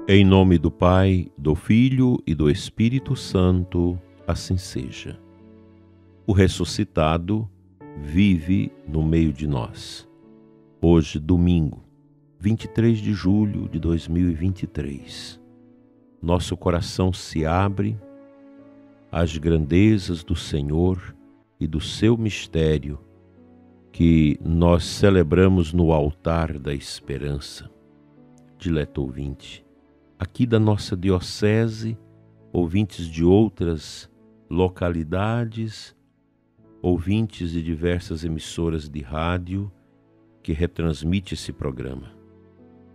Em nome do Pai, do Filho e do Espírito Santo, assim seja. O ressuscitado vive no meio de nós. Hoje, domingo, 23 de julho de 2023. Nosso coração se abre às grandezas do Senhor e do seu mistério que nós celebramos no altar da esperança. Dileto ouvinte, aqui da nossa diocese, ouvintes de outras localidades, ouvintes de diversas emissoras de rádio que retransmite esse programa.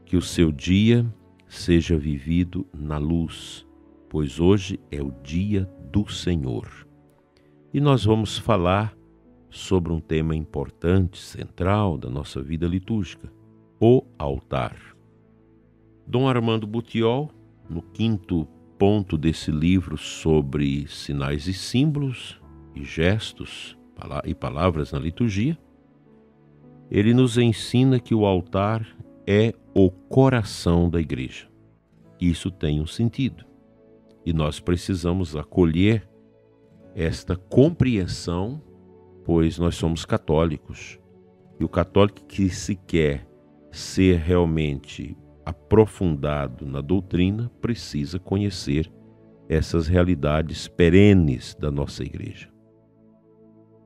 Que o seu dia seja vivido na luz, pois hoje é o dia do Senhor. E nós vamos falar sobre um tema importante, central da nossa vida litúrgica, o altar. Dom Armando Butiol, no 5º ponto desse livro sobre sinais e símbolos e gestos e palavras na liturgia, ele nos ensina que o altar é o coração da igreja. Isso tem um sentido e nós precisamos acolher esta compreensão, pois nós somos católicos e o católico que se quer ser realmente aprofundado na doutrina precisa conhecer essas realidades perenes da nossa igreja.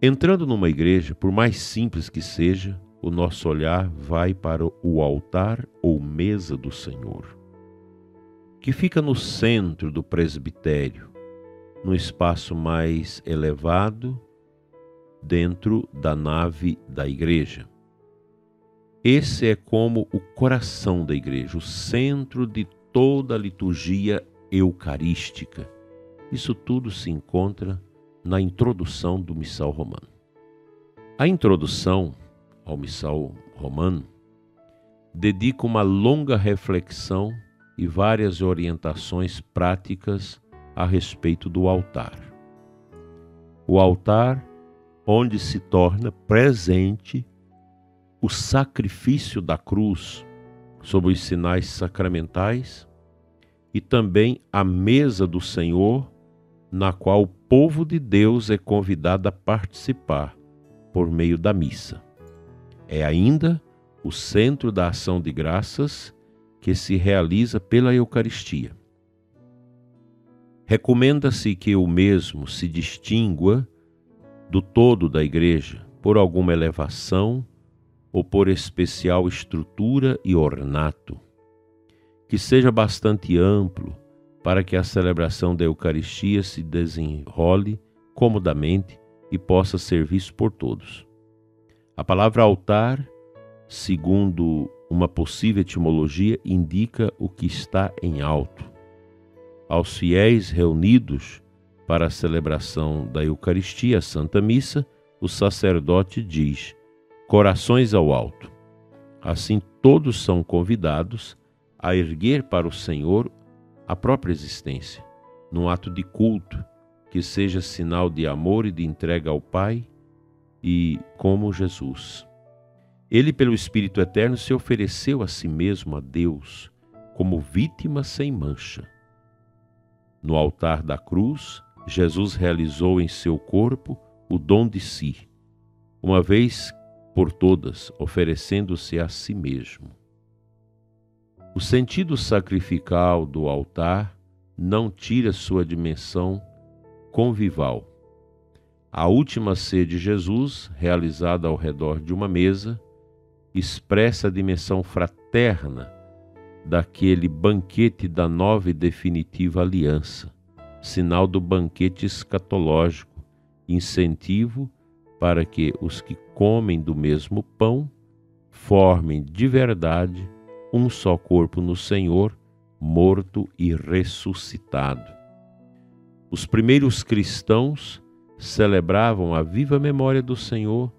Entrando numa igreja, por mais simples que seja, o nosso olhar vai para o altar ou mesa do Senhor, que fica no centro do presbitério, no espaço mais elevado dentro da nave da igreja. Esse é como o coração da igreja, o centro de toda a liturgia eucarística. Isso tudo se encontra na introdução do Missal Romano. A introdução ao Missal Romano dedica uma longa reflexão e várias orientações práticas a respeito do altar. O altar onde se torna presente o sacrifício da cruz sob os sinais sacramentais e também a mesa do Senhor, na qual o povo de Deus é convidado a participar por meio da missa. É ainda o centro da ação de graças que se realiza pela Eucaristia. Recomenda-se que o mesmo se distingua do todo da igreja por alguma elevação ou por especial estrutura e ornato, que seja bastante amplo para que a celebração da Eucaristia se desenrole comodamente e possa ser visto por todos. A palavra altar, segundo uma possível etimologia, indica o que está em alto. Aos fiéis reunidos para a celebração da Eucaristia, a Santa Missa, o sacerdote diz: corações ao alto. Assim, todos são convidados a erguer para o Senhor a própria existência, num ato de culto, que seja sinal de amor e de entrega ao Pai, e como Jesus. Ele, pelo Espírito Eterno, se ofereceu a si mesmo a Deus, como vítima sem mancha. No altar da cruz, Jesus realizou em seu corpo o dom de si, uma vez por todas, oferecendo-se a si mesmo. O sentido sacrificial do altar não tira sua dimensão convival. A última ceia de Jesus, realizada ao redor de uma mesa, expressa a dimensão fraterna daquele banquete da nova e definitiva aliança, sinal do banquete escatológico, incentivo para que os que comem do mesmo pão formem de verdade um só corpo no Senhor, morto e ressuscitado. Os primeiros cristãos celebravam a viva memória do Senhor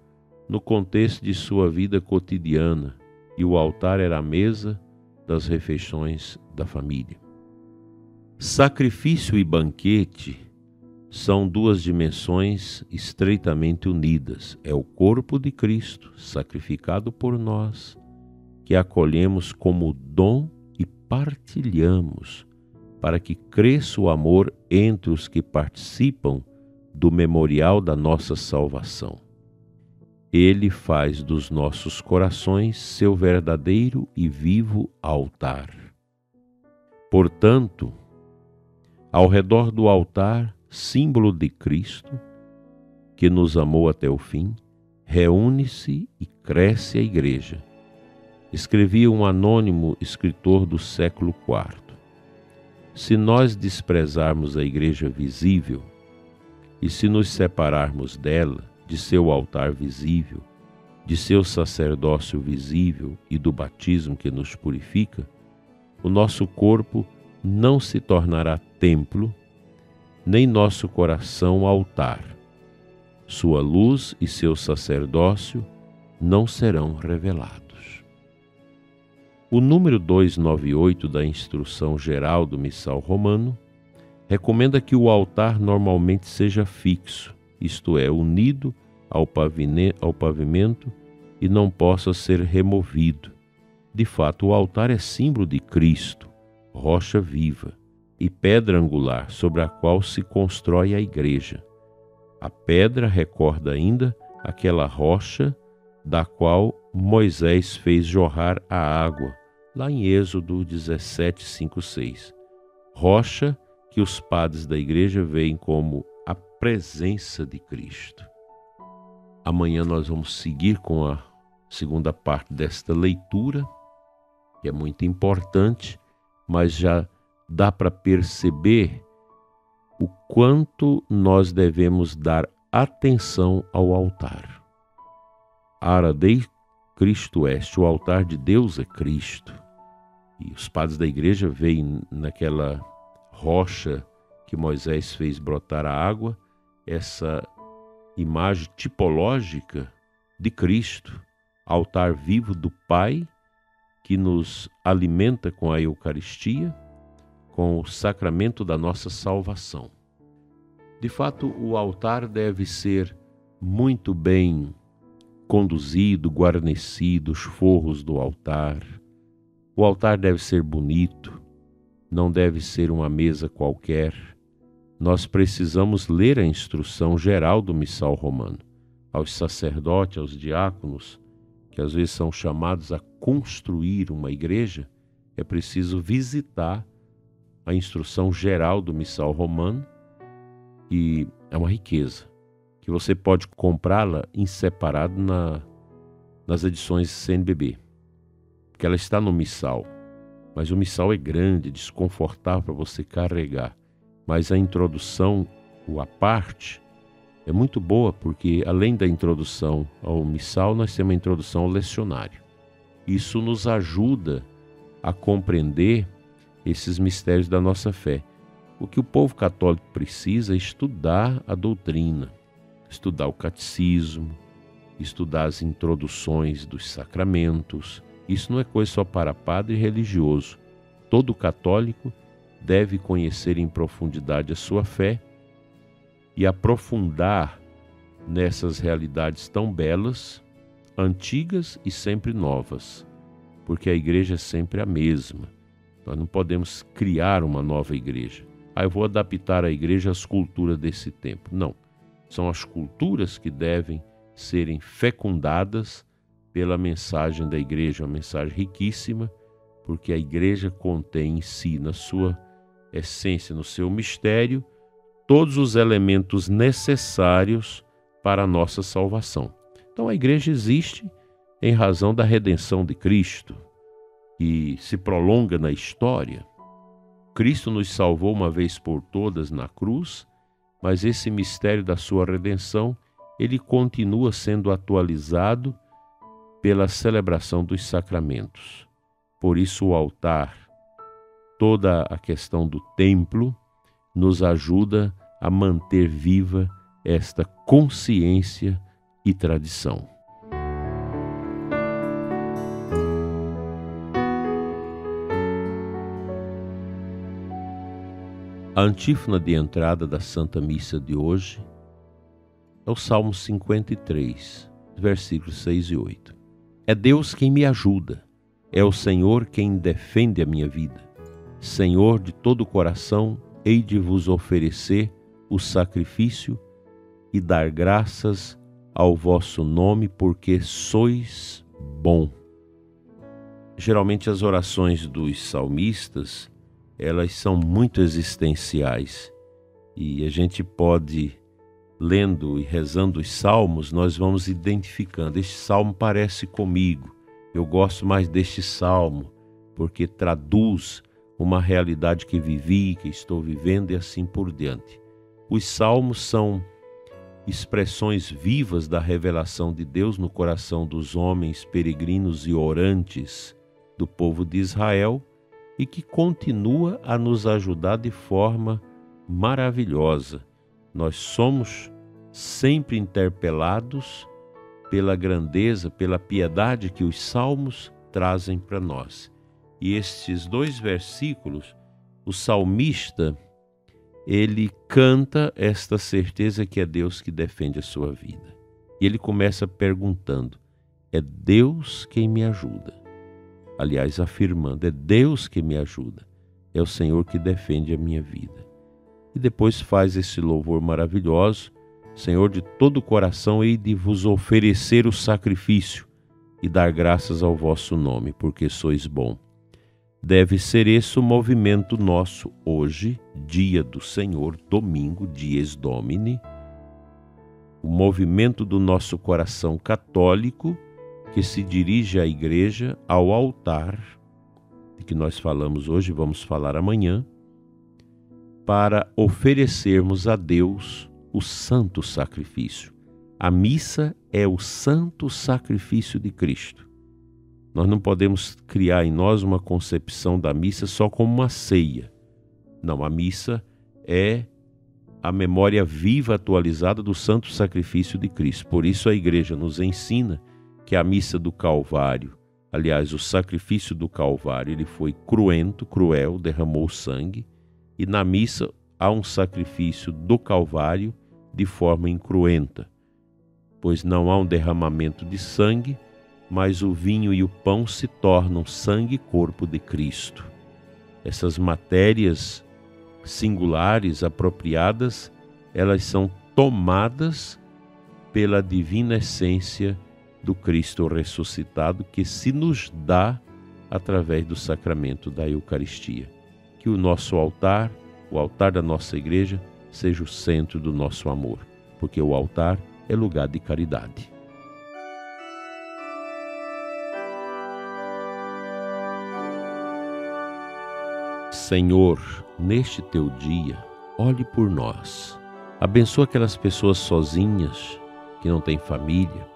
no contexto de sua vida cotidiana, e o altar era a mesa das refeições da família. Sacrifício e banquete são duas dimensões estreitamente unidas. É o corpo de Cristo, sacrificado por nós, que acolhemos como dom e partilhamos, para que cresça o amor entre os que participam do memorial da nossa salvação. Ele faz dos nossos corações seu verdadeiro e vivo altar. Portanto, ao redor do altar, símbolo de Cristo, que nos amou até o fim, reúne-se e cresce a Igreja. Escrevia um anônimo escritor do século IV. Se nós desprezarmos a Igreja visível, e se nos separarmos dela, de seu altar visível, de seu sacerdócio visível e do batismo que nos purifica, o nosso corpo não se tornará templo, nem nosso coração altar. Sua luz e seu sacerdócio não serão revelados. O número 298 da Instrução Geral do Missal Romano recomenda que o altar normalmente seja fixo, isto é, unido ao pavimento e não possa ser removido. De fato, o altar é símbolo de Cristo, rocha viva e pedra angular sobre a qual se constrói a Igreja. A pedra recorda ainda aquela rocha da qual Moisés fez jorrar a água, lá em Êxodo 17, 5, 6. Rocha que os padres da Igreja veem como a presença de Cristo. Amanhã nós vamos seguir com a segunda parte desta leitura, que é muito importante, mas já dá para perceber o quanto nós devemos dar atenção ao altar. Ara Dei Cristo est, o altar de Deus é Cristo. E os padres da Igreja veem naquela rocha que Moisés fez brotar a água, essa imagem tipológica de Cristo, altar vivo do Pai, que nos alimenta com a Eucaristia, com o sacramento da nossa salvação. De fato, o altar deve ser muito bem conduzido, guarnecido, os forros do altar. O altar deve ser bonito, não deve ser uma mesa qualquer. Nós precisamos ler a instrução geral do Missal Romano. Aos sacerdotes, aos diáconos, que às vezes são chamados a construir uma igreja, é preciso visitar a instrução geral do Missal Romano, e é uma riqueza, que você pode comprá-la em separado nas edições CNBB, porque ela está no Missal, mas o Missal é grande, desconfortável para você carregar, mas a introdução, a parte, é muito boa, porque além da introdução ao Missal, nós temos a introdução ao lecionário. Isso nos ajuda a compreender esses mistérios da nossa fé. O que o povo católico precisa é estudar a doutrina, estudar o catecismo, estudar as introduções dos sacramentos. Isso não é coisa só para padre religioso. Todo católico deve conhecer em profundidade a sua fé e aprofundar nessas realidades tão belas, antigas e sempre novas, porque a igreja é sempre a mesma. Nós não podemos criar uma nova igreja. Eu vou adaptar a igreja às culturas desse tempo. Não, são as culturas que devem serem fecundadas pela mensagem da igreja, uma mensagem riquíssima, porque a igreja contém em si, na sua essência, no seu mistério, todos os elementos necessários para a nossa salvação. Então a igreja existe em razão da redenção de Cristo, que se prolonga na história. Cristo nos salvou uma vez por todas na cruz, mas esse mistério da sua redenção, ele continua sendo atualizado pela celebração dos sacramentos. Por isso o altar, toda a questão do templo, nos ajuda a manter viva esta consciência e tradição. A antífona de entrada da Santa Missa de hoje é o Salmo 53, versículos 6 e 8. É Deus quem me ajuda. É o Senhor quem defende a minha vida. Senhor, de todo o coração, hei de vos oferecer o sacrifício e dar graças ao vosso nome, porque sois bom. Geralmente as orações dos salmistas, elas são muito existenciais. E a gente pode, lendo e rezando os salmos, nós vamos identificando. Este salmo parece comigo. Eu gosto mais deste salmo, porque traduz uma realidade que vivi, que estou vivendo e assim por diante. Os salmos são expressões vivas da revelação de Deus no coração dos homens peregrinos e orantes do povo de Israel e que continua a nos ajudar de forma maravilhosa. Nós somos sempre interpelados pela grandeza, pela piedade que os salmos trazem para nós. E estes 2 versículos, o salmista, ele canta esta certeza que é Deus que defende a sua vida. E ele começa perguntando: é Deus quem me ajuda? Aliás, afirmando, é Deus que me ajuda. É o Senhor que defende a minha vida. E depois faz esse louvor maravilhoso: Senhor, de todo o coração hei de vos oferecer o sacrifício e dar graças ao vosso nome, porque sois bom. Deve ser esse o movimento nosso hoje, dia do Senhor, domingo, dies Domini, o movimento do nosso coração católico que se dirige à igreja, ao altar, de que nós falamos hoje, vamos falar amanhã, para oferecermos a Deus o santo sacrifício. A missa é o santo sacrifício de Cristo. Nós não podemos criar em nós uma concepção da missa só como uma ceia. Não, a missa é a memória viva atualizada do santo sacrifício de Cristo. Por isso a igreja nos ensina que a missa do Calvário, aliás, o sacrifício do Calvário, ele foi cruento, cruel, derramou sangue, e na missa há um sacrifício do Calvário de forma incruenta, pois não há um derramamento de sangue, mas o vinho e o pão se tornam sangue e corpo de Cristo. Essas matérias singulares, apropriadas, elas são tomadas pela divina essência do Cristo ressuscitado, que se nos dá através do sacramento da Eucaristia. Que o nosso altar, o altar da nossa igreja, seja o centro do nosso amor, porque o altar é lugar de caridade. Senhor, neste teu dia, olhe por nós. Abençoa aquelas pessoas sozinhas, que não têm família,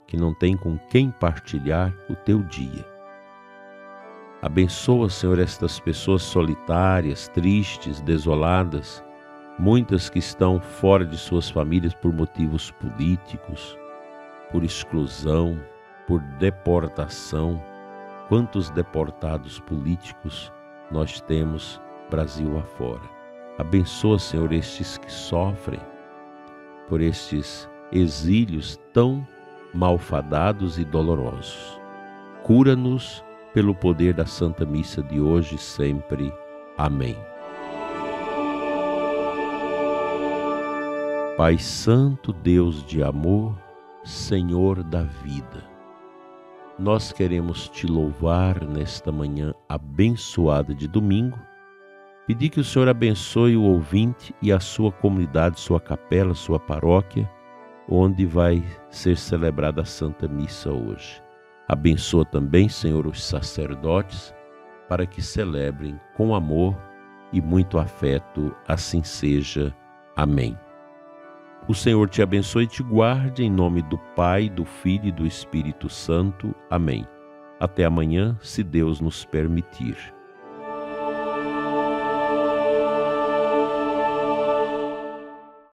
que não têm com quem partilhar o teu dia. Abençoa, Senhor, estas pessoas solitárias, tristes, desoladas, muitas que estão fora de suas famílias por motivos políticos, por exclusão, por deportação. Quantos deportados políticos nós temos Brasil afora. Abençoa, Senhor, estes que sofrem por estes exílios tão malfadados e dolorosos. Cura-nos pelo poder da Santa Missa de hoje e sempre. Amém. Pai Santo, Deus de amor, Senhor da vida, nós queremos te louvar nesta manhã abençoada de domingo, pedir que o Senhor abençoe o ouvinte e a sua comunidade, sua capela, sua paróquia, onde vai ser celebrada a Santa Missa hoje. Abençoa também, Senhor, os sacerdotes, para que celebrem com amor e muito afeto, assim seja. Amém. O Senhor te abençoe e te guarde, em nome do Pai, do Filho e do Espírito Santo. Amém. Até amanhã, se Deus nos permitir.